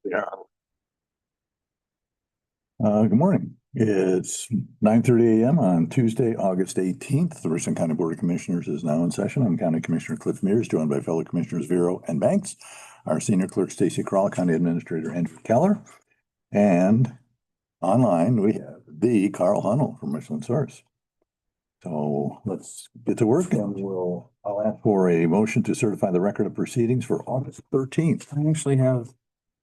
Yeah. Good morning. It's 9:30 a.m. on Tuesday, August 18th. The Richland County Board of Commissioners is now in session. I'm County Commissioner Cliff Mears, joined by fellow Commissioners Vero and Banks, our Senior Clerk Stacy Kroll, County Administrator Andrew Keller, and online we have the Carl Hunnell from Richland Source. So let's get to work, and I'll ask for a motion to certify the record of proceedings for August 13th. I actually have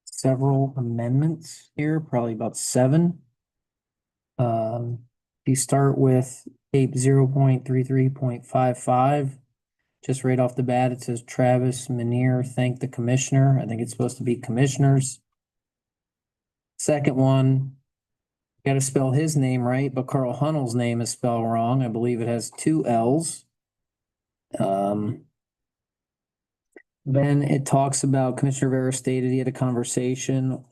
several amendments here, probably about 7. If you start with tape 0.33.55, just right off the bat, it says Travis Manier thank the commissioner. I think it's supposed to be commissioners. Second one, got to spell his name right, but Carl Hunnell's name is spelled wrong. I believe it has 2 L's. Then it talks about Commissioner Vera stated he had a conversation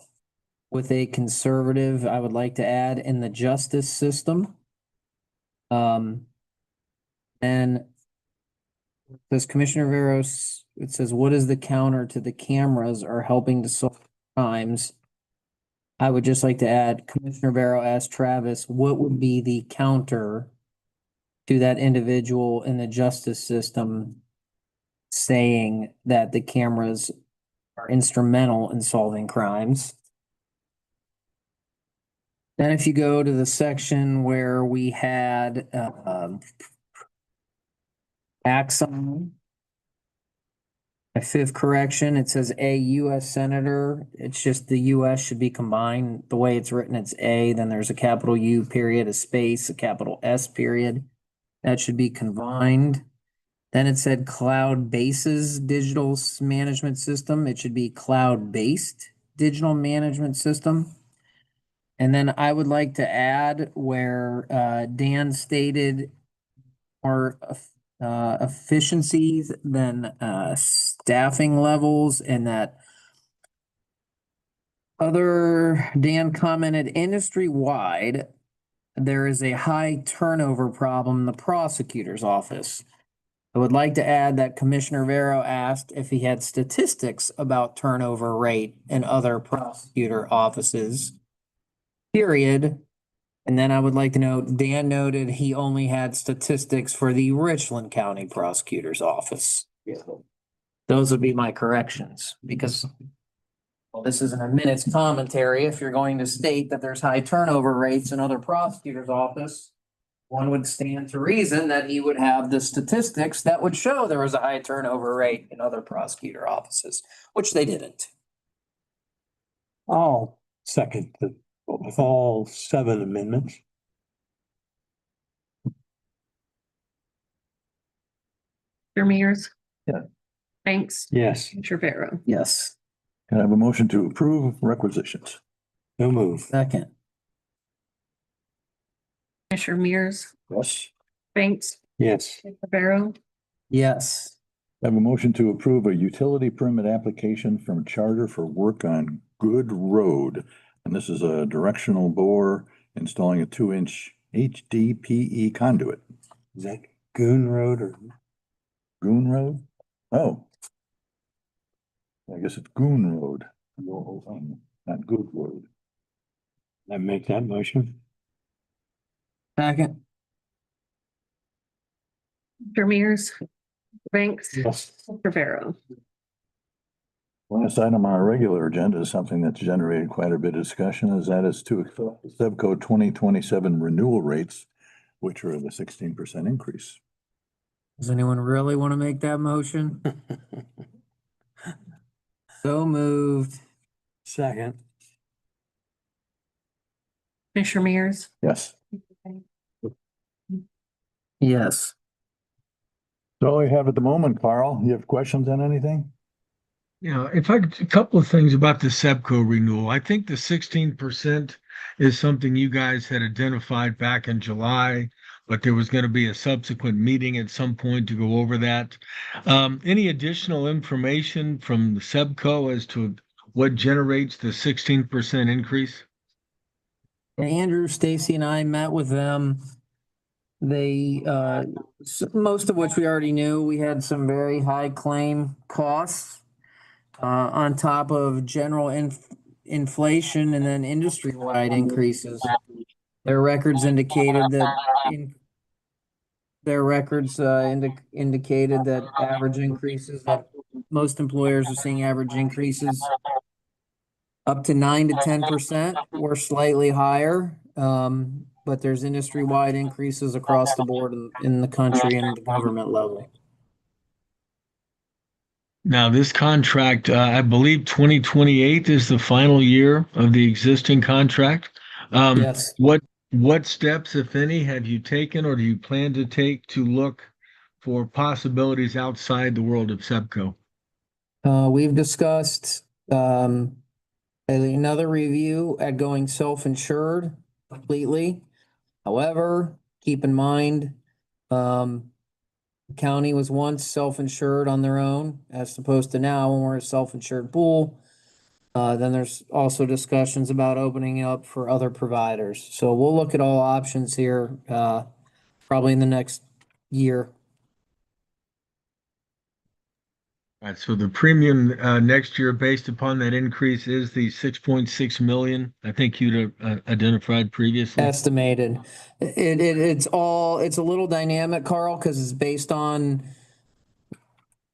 with a conservative, I would like to add, in the justice system. And does Commissioner Veros, it says, what is the counter to the cameras are helping to solve crimes? I would just like to add, Commissioner Vero asked Travis, what would be the counter to that individual in the justice system saying that the cameras are instrumental in solving crimes? Then if you go to the section where we had Axon, a 5th correction, it says a U.S. Senator. It's just the U.S. should be combined. The way it's written, it's a, then there's a capital U period, a space, a capital S period. That should be combined. Then it said cloud bases digital management system. It should be cloud-based digital management system. And then I would like to add where Dan stated more efficiencies than staffing levels, and that Dan commented industry-wide, there is a high turnover problem in the prosecutor's office. I would like to add that Commissioner Vero asked if he had statistics about turnover rate in other prosecutor offices, period. And then I would like to note, Dan noted he only had statistics for the Richland County Prosecutor's Office. Those would be my corrections, because this isn't a minutes commentary. If you're going to state that there's high turnover rates in other prosecutors' office, one would stand to reason that he would have the statistics that would show there was a high turnover rate in other prosecutor offices, which they didn't. I'll second with all 7 amendments. Mears. Yeah. Banks. Yes. Vero. Yes. Can I have a motion to approve requisitions? No move. Second. Commissioner Mears. Yes. Banks. Yes. Vero. Yes. I have a motion to approve a utility permit application from Charter for work on Good Road. And this is a directional bore installing a 2-inch HDPE conduit. Is that Goon Road or? Goon Road? Oh. I guess it's Goon Road. Not Good Road. I make that motion? Second. Mears. Banks. Yes. Vero. Last item on our regular agenda is something that's generated quite a bit of discussion, is to accept the SEBCO 2027 renewal rates, which are the 16% increase. Does anyone really want to make that motion? So moved. Second. Commissioner Mears. Yes. Yes. So all we have at the moment, Carl, you have questions on anything? Yeah, a couple of things about the SEBCO renewal. I think the 16% is something you guys had identified back in July, but there was going to be a subsequent meeting at some point to go over that. Any additional information from the SEBCO as to what generates the 16% increase? Andrew, Stacy, and I met with them. They, most of which we already knew. We had some very high claim costs. on top of general inflation and then industry-wide increases. Their records indicated that indicated that average increases, that most employers are seeing average increases up to 9 to 10% or slightly higher. But there's industry-wide increases across the board in the country and the government level. Now, this contract, I believe 2028 is the final year of the existing contract. Yes. What steps, if any, have you taken or do you plan to take to look for possibilities outside the world of SEPCO? We've discussed, another review at going self-insured completely. However, keep in mind, the county was once self-insured on their own as opposed to now when we're a self-insured pool. Then there's also discussions about opening up for other providers. So we'll look at all options here, probably in the next year. All right, so the premium next year based upon that increase is the 6.6 million, I think you'd identified previously. Estimated. It's a little dynamic, Carl, because it's based on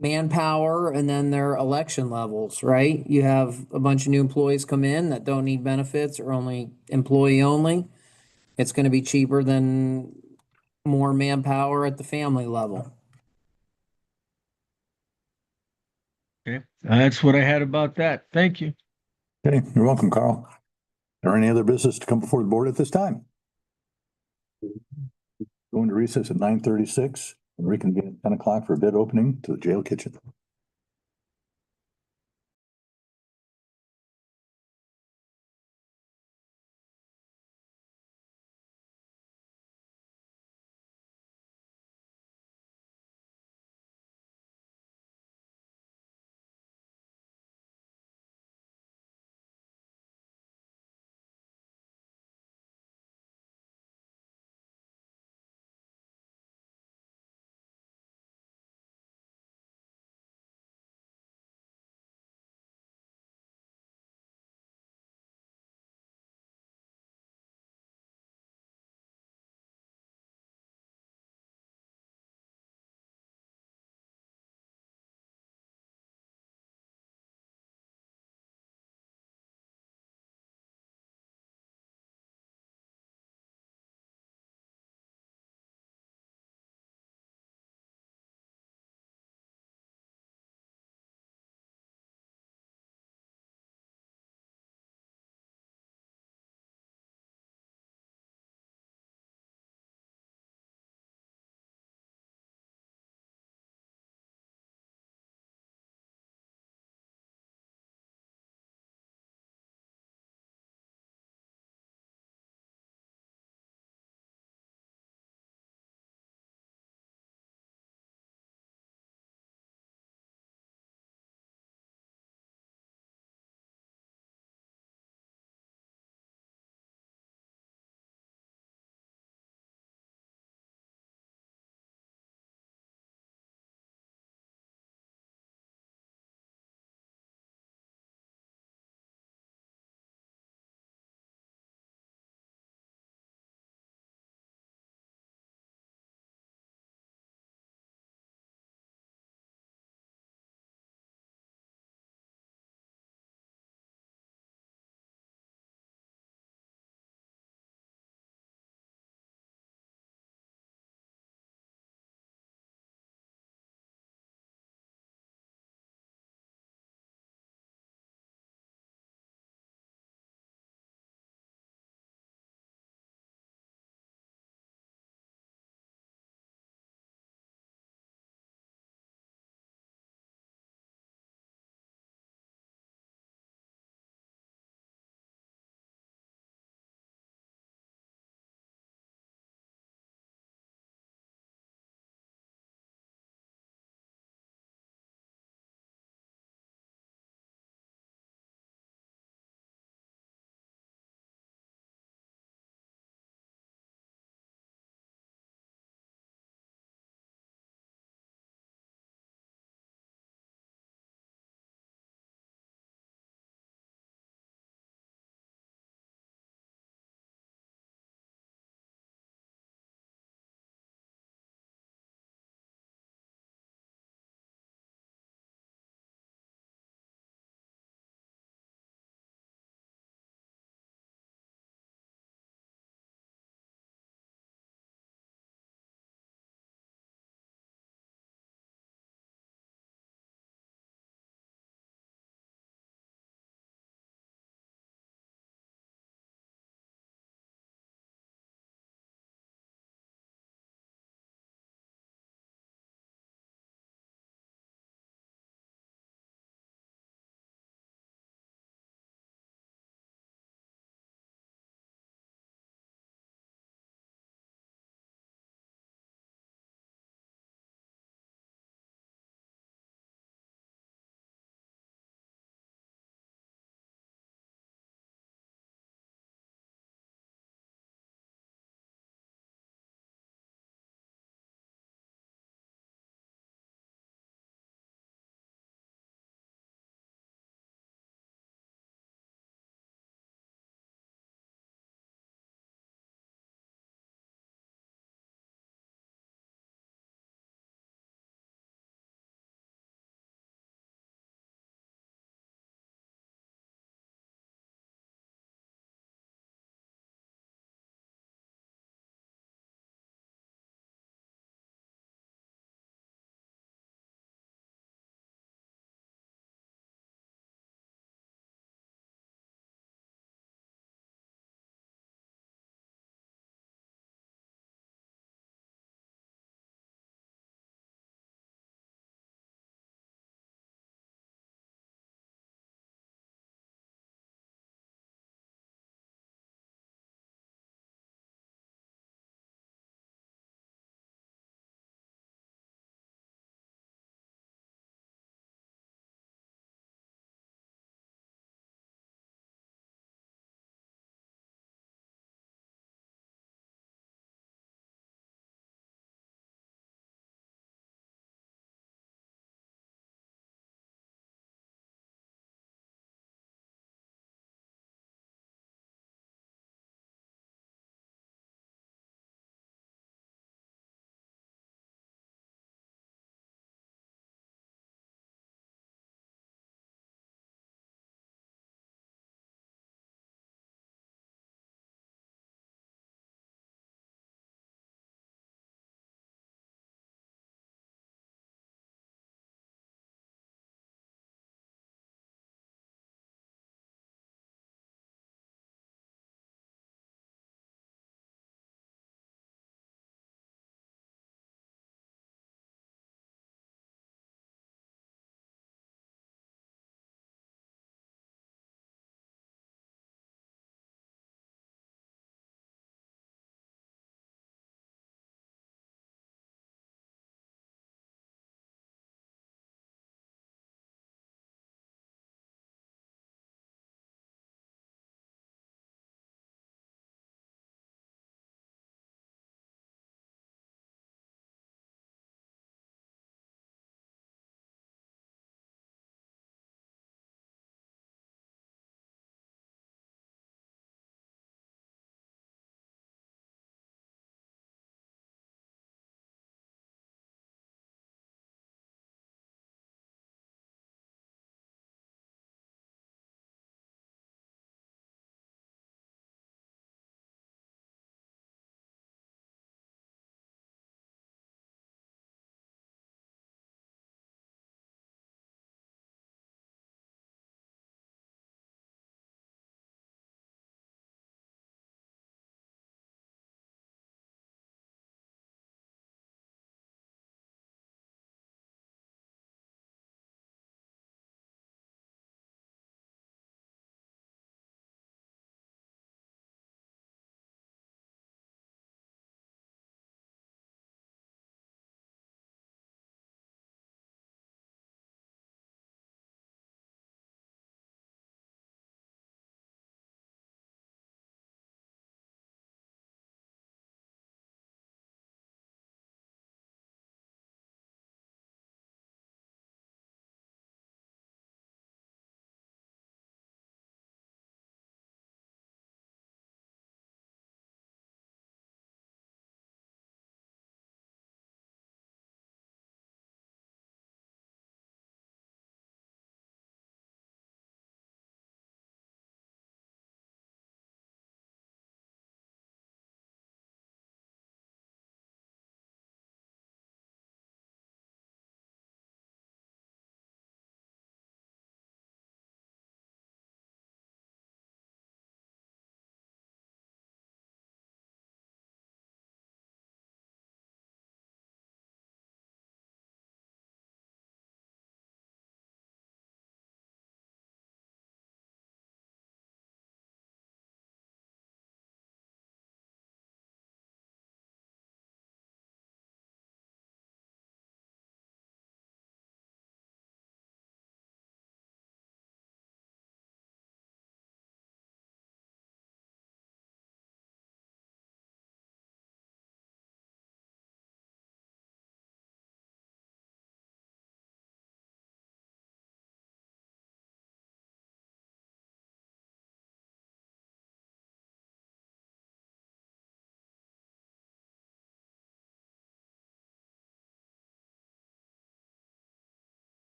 manpower and then their election levels, right? You have a bunch of new employees come in that don't need benefits or only employee only. It's going to be cheaper than more manpower at the family level. Okay, that's what I had about that. Thank you. Okay, you're welcome, Carl. Are there any other business to come before the board at this time? Going to recess at 9:36 and reconvene at 10 o'clock for a bid opening to the jail kitchen.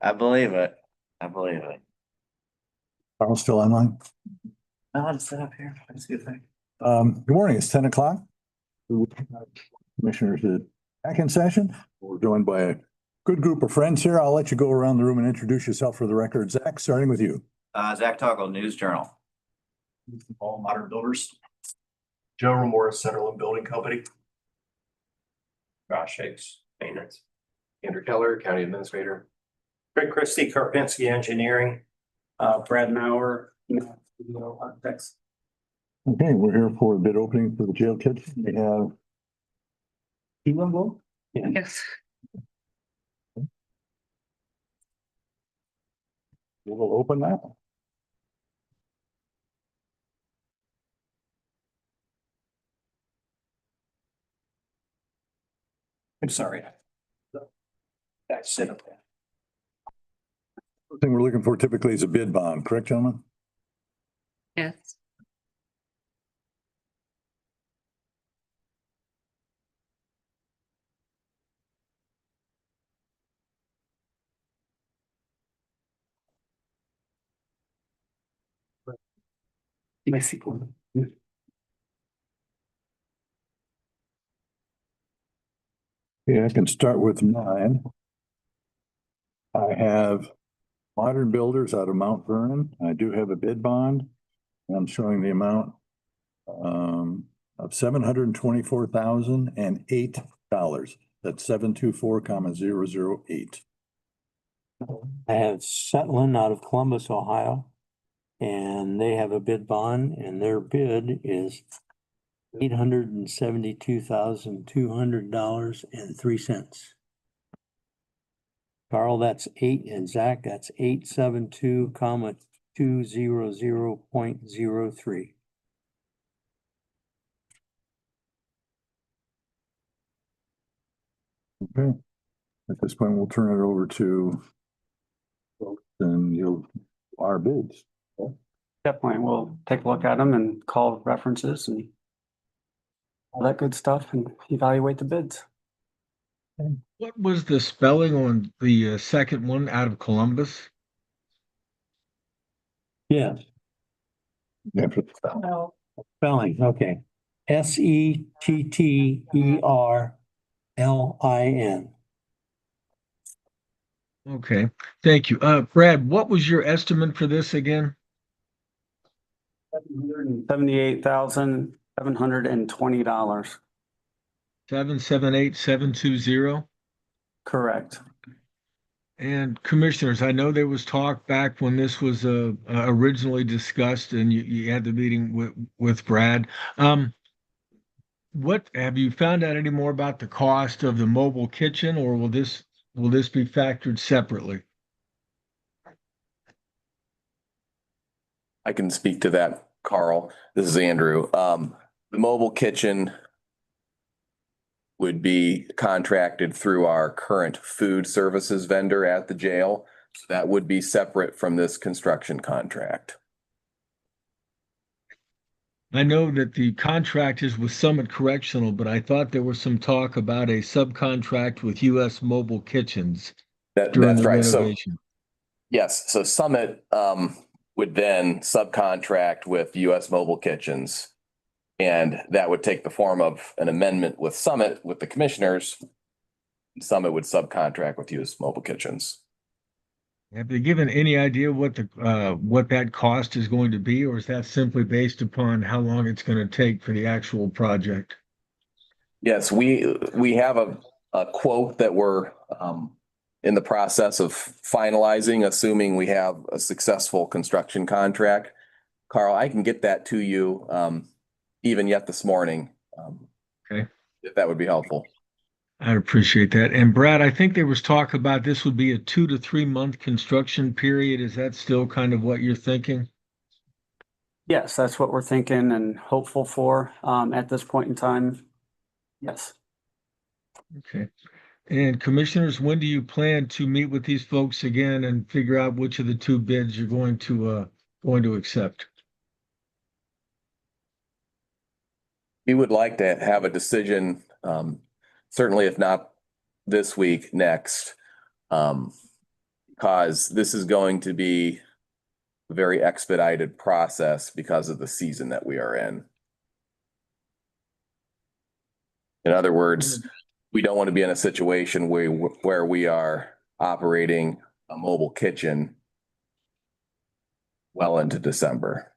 I believe it. I believe it. Carl's still online? No, I'll sit up here. Let's see if I. Good morning. It's 10 o'clock. Commissioners are back in session. We're joined by a good group of friends here. I'll let you go around the room and introduce yourself for the record. Zach, starting with you. Zach Toggle, News Journal. All Modern Builders. Joe Remora, Centerland Building Company. Josh Hicks, Maintenance. Andrew Keller, County Administrator. Craig Christie, Karpinski Engineering, Brad Mauer, Architects. Okay, we're here for a bid opening for the jail kitchen. We have. Yes. We'll open that. I'm sorry. That's it up there. The thing we're looking for typically is a bid bond, correct, gentlemen? Yes. Yeah, I can start with mine. I have Modern Builders out of Mount Vernon. I do have a bid bond. I'm showing the amount of $724,008. That's 724,008. I have Settlin out of Columbus, Ohio. And they have a bid bond and their bid is $872,200.03. Carl, that's 8, and Zach, that's 872,200.03. Okay. At this point, we'll turn it over to our bids. Definitely, we'll take a look at them and call references and all that good stuff and evaluate the bids. What was the spelling on the second one out of Columbus? Yes, Yeah, spelling, okay. Setterlin. Okay, thank you. Brad, what was your estimate for this again? $78,720. 778720? Correct. And commissioners, I know there was talk back when this was originally discussed and you had the meeting with Brad. What have you found out any more about the cost of the mobile kitchen, or will this be factored separately? I can speak to that, Carl. This is Andrew. The mobile kitchen would be contracted through our current food services vendor at the jail. So that would be separate from this construction contract. I know that the contract is with Summit Correctional, but I thought there was some talk about a subcontract with US Mobile Kitchens during That's the right. So renovation. yes, so Summit would then subcontract with US Mobile Kitchens. And that would take the form of an amendment with Summit, with the commissioners. Summit would subcontract with US Mobile Kitchens. Have they given any idea what that cost is going to be, or is that simply based upon how long it's going to take for the actual project? Yes, we have a quote that we're in the process of finalizing, assuming we have a successful construction contract. Carl, I can get that to you even yet this morning. Okay. If that would be helpful. I'd appreciate that. And Brad, I think there was talk about this would be a 2 to 3 month construction period. Is that still kind of what you're thinking? Yes, that's what we're thinking and hopeful for at this point in time. Yes. Okay. And commissioners, when do you plan to meet with these folks again and figure out which of the two bids you're going to accept? We would like to have a decision, certainly if not this week, next. Cause this is going to be a very expedited process because of the season that we are in. In other words, we don't want to be in a situation where we are operating a mobile kitchen well into December.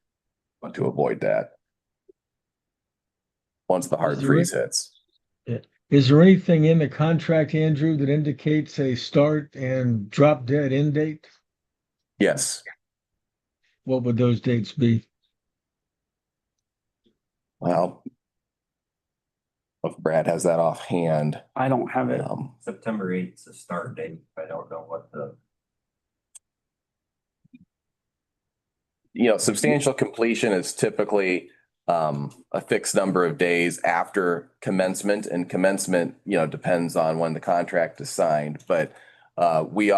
Want to avoid that. Once the hard Is there freeze hits. Is there anything in the contract, Andrew, that indicates a start and drop dead end date? Yes. What would those dates be? Well, if Brad has that offhand, I don't have it. September 8th is the start date. I don't know what the. Substantial completion is typically a fixed number of days after commencement, and commencement, depends on when the contract is signed, but we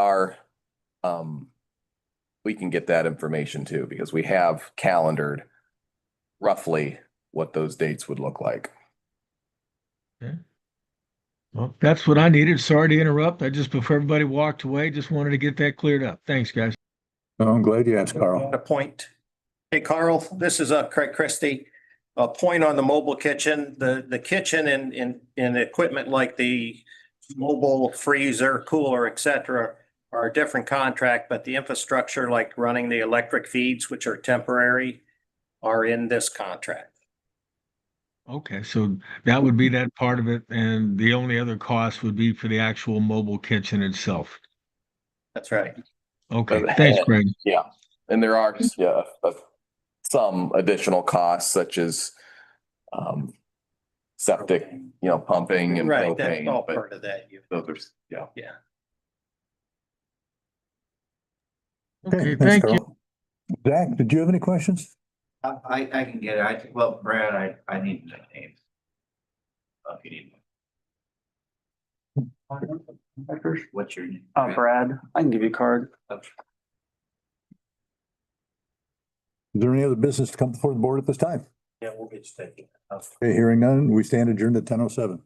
can get that information too, because we have calendared roughly what those dates would look like. Well, that's what I needed. Sorry to interrupt. Before everybody walked away, just wanted to get that cleared up. Thanks, guys. Oh, I'm glad you asked, Carl. A point. Hey, Carl, this is Craig Christie. A point on the mobile kitchen, the kitchen and equipment like the mobile freezer, cooler, et cetera, are a different contract, but the infrastructure like running the electric feeds, which are temporary, are in this contract. Okay, so that would be that part of it, and the only other cost would be for the actual mobile kitchen itself. That's right. Okay, thanks, Greg. Yeah, and there are some additional costs such as septic, pumping and Right, that's propane, all but part of that. those are, Yeah. Okay, thanks, thank you. Carl. Zach, did you have any questions? I can get it. Well, Brad, I need the names. If you need. What's your name? Brad, I can give you a card. Is there any other business to come before the board at this time? Yeah, we'll get you taken. Okay, hearing none, we stand adjourned at 10:07.